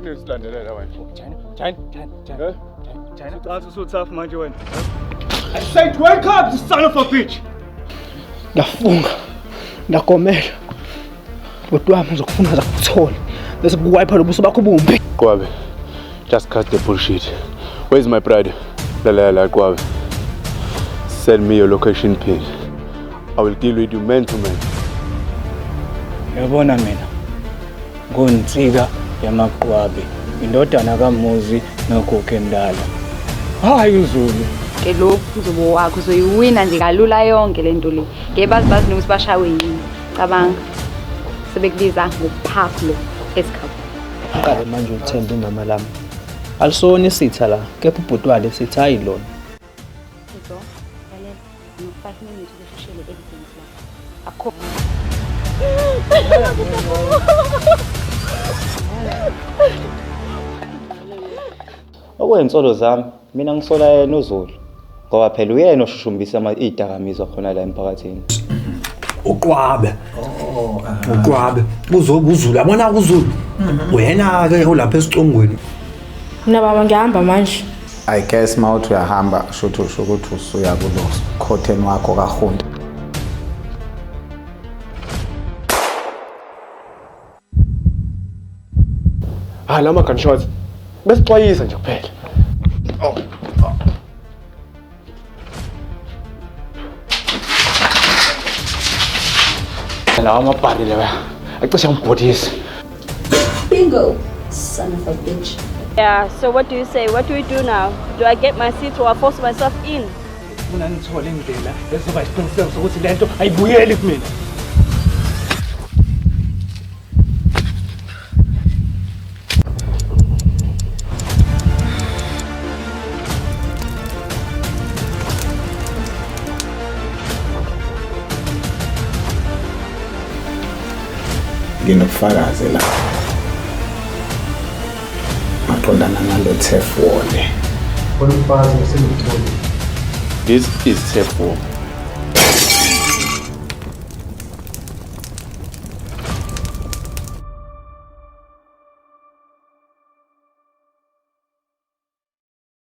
Nesilandelela wena. China. Ucathi usutough manje wena. I said wake up, you son of a bitch. Ndafunga. Ndagomela. Kodwa wami ngizokufuna zakuthola. Bese kuwipe lobuso bakho bumbi. Kwabe. Just cut the bullshit. Where's my bride? La Kwabe. Send me your location pin. I will deal with you man to man. Yabona mina. Ngontsika yamaqwabe. Indodana kaMuzi noGogo Endala. Hayi uZulu. Ke lokhu uzobo wakho uzoyiwina nje kalula yonke lento le. Ngebazi nokuthi bashawe yini. Cabanga. Sebekubiza ngophakulo esikhathi. Qale manje uthemba imama lami. Alisoni isitha la, kepha ubhutwale sithi ayilona. Uzo, lalela, no 5 minutes ukusheshele evidence la. Akho. Okwezinsolo zami, mina ngisola yena uZulu. Ngoba phela uyena oshushumbisa izidakamizwa khona la emphakathini. Uqwabe. Uqwabe. Uzoba uZulu, yabona uZulu. Wena ke olapha esicongweni. Mina baba ngihamba manje. I guess mawuthi uyahamba shothi usho ukuthi usuya kulo khotheni wakho kaHunta. Lama gunshots. Besixwayisa nje kuphela. Lawa amabhali lewa. Acishe ngibhodisa. Bingo, son of a bitch. Yeah, so what do you say? What do we do now? Do I get my seat or I force myself in? Mina ngithole indlela ezoba isiqiniseko sokuthi lento ayibuyeli kumina. Nginobufakazi la. Maqondana nalo Thefwole. This is Thefwole.